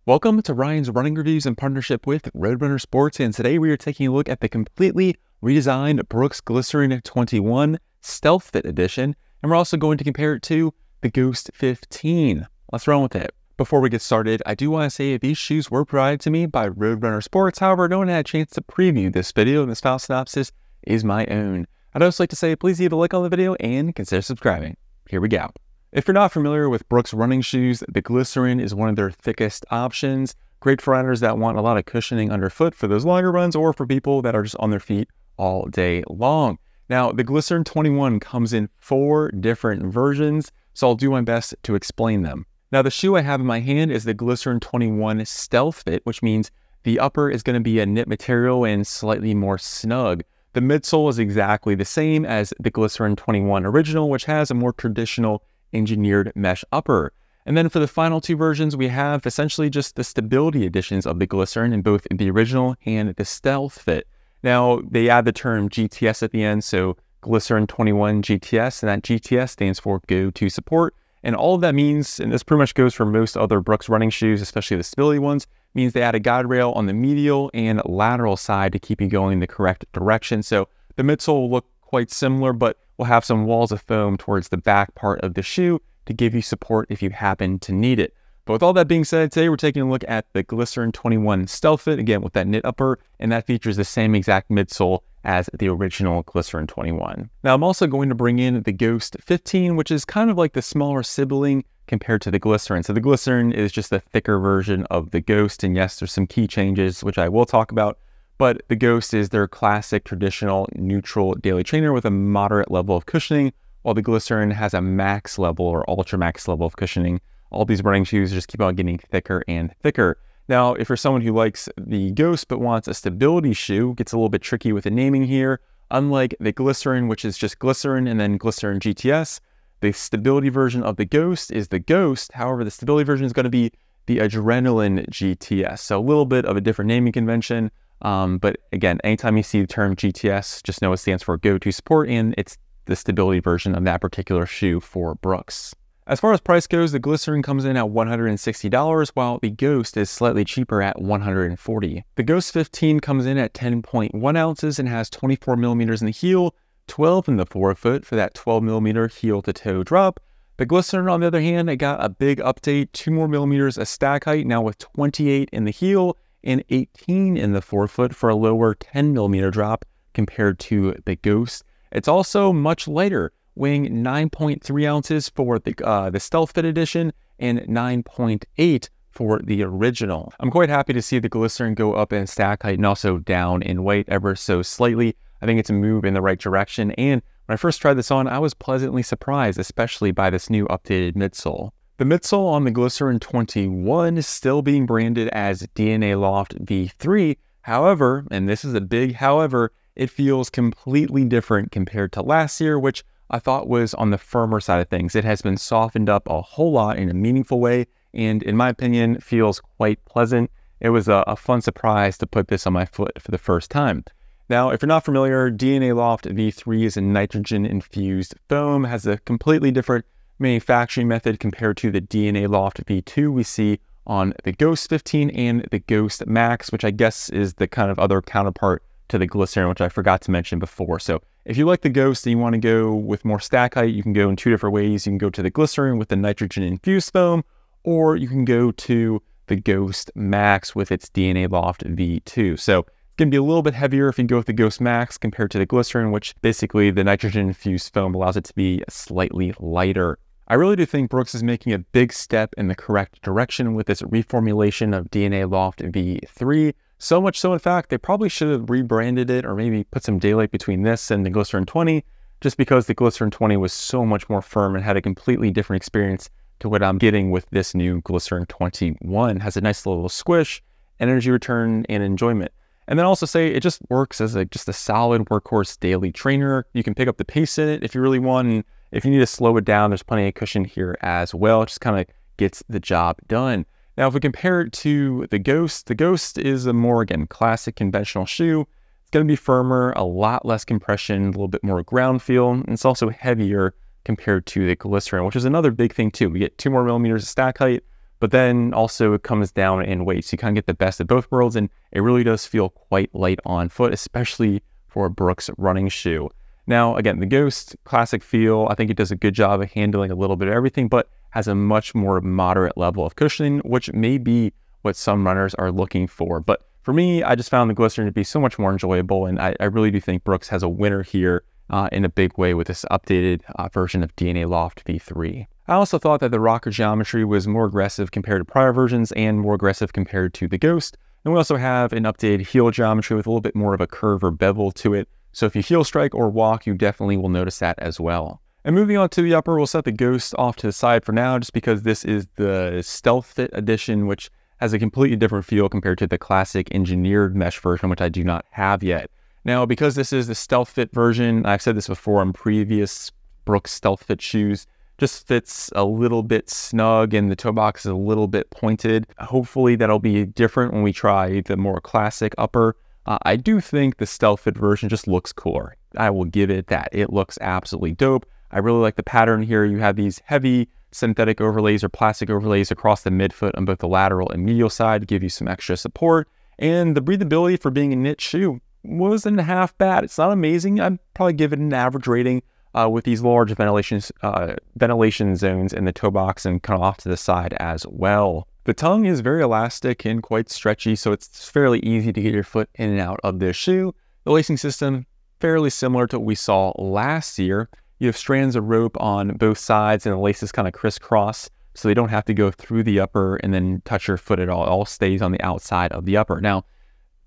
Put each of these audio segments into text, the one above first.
Welcome to Ryan's Running Reviews in partnership with Roadrunner Sports, and today we are taking a look at the completely redesigned Brooks Glycerin 21 Stealth Fit Edition, and we're also going to compare it to the Ghost 15. Let's run with it. Before we get started, I do want to say that these shoes were provided to me by Roadrunner Sports. However, no one had a chance to preview this video, and this file synopsis is my own. I'd also like to say please leave a like on the video and consider subscribing. Here we go. If you're not familiar with Brooks running shoes, the Glycerin is one of their thickest options. Great for runners that want a lot of cushioning underfoot for those longer runs, or for people that are just on their feet all day long. Now, the Glycerin 21 comes in 4 different versions, so I'll do my best to explain them. Now, the shoe I have in my hand is the Glycerin 21 Stealth Fit, which means the upper is going to be a knit material and slightly more snug. The midsole is exactly the same as the Glycerin 21 original, which has a more traditional engineered mesh upper. And then for the final 2 versions, we have essentially just the stability editions of the Glycerin in both the original and the Stealth Fit. Now, they add the term GTS at the end, so Glycerin 21 GTS, and that GTS stands for Go To Support. And all of that means, and this pretty much goes for most other Brooks running shoes, especially the stability ones, means they add a guide rail on the medial and lateral side to keep you going in the correct direction. So the midsole will look quite similar, but we'll have some walls of foam towards the back part of the shoe to give you support if you happen to need it. But with all that being said, today we're taking a look at the Glycerin 21 Stealth Fit, again with that knit upper, and that features the same exact midsole as the original Glycerin 21. Now, I'm also going to bring in the Ghost 15, which is kind of like the smaller sibling compared to the Glycerin. So the Glycerin is just a thicker version of the Ghost, and yes, there's some key changes, which I will talk about, but the Ghost is their classic, traditional, neutral daily trainer with a moderate level of cushioning, while the Glycerin has a max level or ultra max level of cushioning. All these running shoes just keep on getting thicker and thicker. Now, if you're someone who likes the Ghost but wants a stability shoe, it gets a little bit tricky with the naming here. Unlike the Glycerin, which is just Glycerin and then Glycerin GTS, the stability version of the Ghost is the Ghost. However, the stability version is going to be the Adrenaline GTS. So a little bit of a different naming convention. But again, anytime you see the term GTS, just know it stands for Go To Support, and it's the stability version of that particular shoe for Brooks. As far as price goes, the Glycerin comes in at $160, while the Ghost is slightly cheaper at $140. The Ghost 15 comes in at 10.1 ounces and has 24 millimeters in the heel, 12 in the forefoot for that 12 millimeter heel to toe drop. The Glycerin, on the other hand, it got a big update, 2 more millimeters of stack height, now with 28 in the heel and 18 in the forefoot for a lower 10 millimeter drop compared to the Ghost. It's also much lighter, weighing 9.3 ounces for the Stealth Fit Edition and 9.8 for the original. I'm quite happy to see the Glycerin go up in stack height and also down in weight ever so slightly. I think it's a move in the right direction, and when I first tried this on, I was pleasantly surprised, especially by this new updated midsole. The midsole on the Glycerin 21 is still being branded as DNA Loft V3. However, and this is a big however, it feels completely different compared to last year, which I thought was on the firmer side of things. It has been softened up a whole lot in a meaningful way, and in my opinion, feels quite pleasant. It was a fun surprise to put this on my foot for the first time. Now, if you're not familiar, DNA Loft V3 is a nitrogen-infused foam, has a completely different manufacturing method compared to the DNA Loft V2 we see on the Ghost 15 and the Ghost Max, which I guess is the kind of other counterpart to the Glycerin, which I forgot to mention before. So if you like the Ghost and you want to go with more stack height, you can go in 2 different ways. You can go to the Glycerin with the nitrogen-infused foam, or you can go to the Ghost Max with its DNA Loft V2. So it's going to be a little bit heavier if you go with the Ghost Max compared to the Glycerin, which basically the nitrogen-infused foam allows it to be slightly lighter. I really do think Brooks is making a big step in the correct direction with this reformulation of DNA Loft V3. So much so, in fact, they probably should have rebranded it or maybe put some daylight between this and the Glycerin 20, just because the Glycerin 20 was so much more firm and had a completely different experience to what I'm getting with this new Glycerin 21. It has a nice little squish, energy return, and enjoyment. And then also say it just works as just a solid workhorse daily trainer. You can pick up the pace in it if you really want, and if you need to slow it down, there's plenty of cushion here as well. It just kind of gets the job done. Now, if we compare it to the Ghost is a more, again, classic conventional shoe. It's going to be firmer, a lot less compression, a little bit more ground feel, and it's also heavier compared to the Glycerin, which is another big thing too. We get 2 more millimeters of stack height but then also it comes down in weight. So you kind of get the best of both worlds, and it really does feel quite light on foot, especially for a Brooks running shoe. Now, again, the Ghost, classic feel. I think it does a good job of handling a little bit of everything, but has a much more moderate level of cushioning, which may be what some runners are looking for. But for me, I just found the Glycerin to be so much more enjoyable, and I really do think Brooks has a winner here in a big way with this updated version of DNA Loft V3. I also thought that the rocker geometry was more aggressive compared to prior versions and more aggressive compared to the Ghost. And we also have an updated heel geometry with a little bit more of a curve or bevel to it. So if you heel strike or walk, you definitely will notice that as well. And moving on to the upper, we'll set the Ghost off to the side for now, just because this is the Stealth Fit edition, which has a completely different feel compared to the classic engineered mesh version, which I do not have yet. Now, because this is the Stealth Fit version, I've said this before on previous Brooks Stealth Fit shoes, just fits a little bit snug and the toe box is a little bit pointed. Hopefully that'll be different when we try the more classic upper. I do think the Stealth Fit version just looks cooler. I will give it that. It looks absolutely dope. I really like the pattern here. You have these heavy synthetic overlays or plastic overlays across the midfoot on both the lateral and medial side to give you some extra support. And the breathability for being a knit shoe wasn't half bad. It's not amazing. I'd probably give it an average rating with these large ventilation zones in the toe box and kind of off to the side as well. The tongue is very elastic and quite stretchy, so it's fairly easy to get your foot in and out of this shoe. The lacing system, fairly similar to what we saw last year. You have strands of rope on both sides and the laces kind of crisscross, so they don't have to go through the upper and then touch your foot at all. It all stays on the outside of the upper. Now,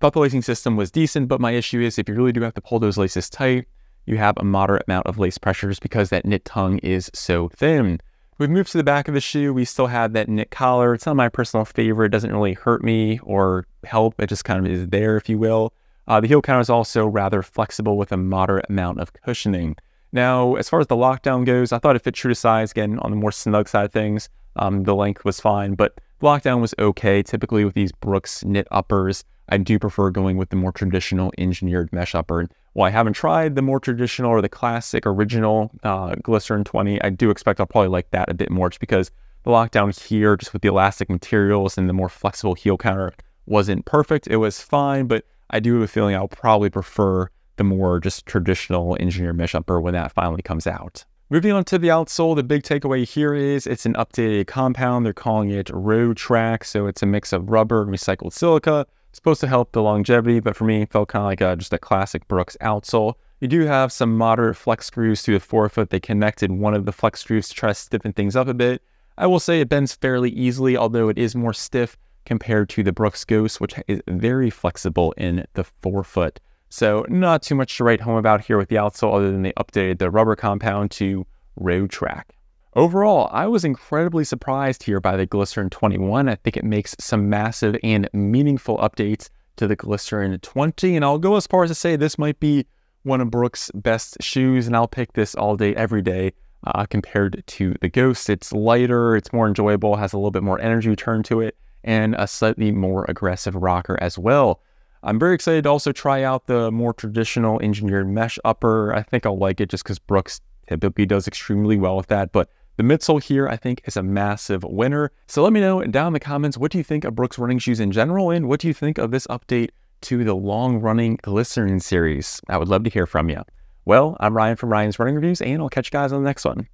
thought the lacing system was decent, but my issue is if you really do have to pull those laces tight, you have a moderate amount of lace pressures because that knit tongue is so thin. We've moved to the back of the shoe. We still have that knit collar. It's not my personal favorite. It doesn't really hurt me or help. It just kind of is there, if you will. The heel counter is also rather flexible with a moderate amount of cushioning. Now, as far as the lockdown goes, I thought it fit true to size. Again, on the more snug side of things, the length was fine, but the lockdown was okay. Typically with these Brooks knit uppers, I do prefer going with the more traditional engineered mesh upper. While I haven't tried the more traditional or the classic original Glycerin 20, I do expect I'll probably like that a bit more just because the lockdown here, just with the elastic materials and the more flexible heel counter, wasn't perfect. It was fine, but I do have a feeling I'll probably prefer the more just traditional engineered mesh upper when that finally comes out. Moving on to the outsole, the big takeaway here is it's an updated compound. They're calling it Road Track, so it's a mix of rubber and recycled silica. It's supposed to help the longevity, but for me, it felt kind of like just a classic Brooks outsole. You do have some moderate flex screws through the forefoot. They connected one of the flex screws to try to stiffen things up a bit. I will say it bends fairly easily, although it is more stiff compared to the Brooks Ghost, which is very flexible in the forefoot. So not too much to write home about here with the outsole other than they updated the rubber compound to Road Track. Overall, I was incredibly surprised here by the Glycerin 21. I think it makes some massive and meaningful updates to the Glycerin 20, and I'll go as far as to say this might be one of Brooks' best shoes, and I'll pick this all day, every day, compared to the Ghost. It's lighter, it's more enjoyable, has a little bit more energy return to it, and a slightly more aggressive rocker as well. I'm very excited to also try out the more traditional engineered mesh upper. I think I'll like it just because Brooks typically does extremely well with that, but the midsole here, I think, is a massive winner. So let me know down in the comments, what do you think of Brooks running shoes in general, and what do you think of this update to the long-running Glycerin series? I would love to hear from you. Well, I'm Ryan from Ryan's Running Reviews, and I'll catch you guys on the next one.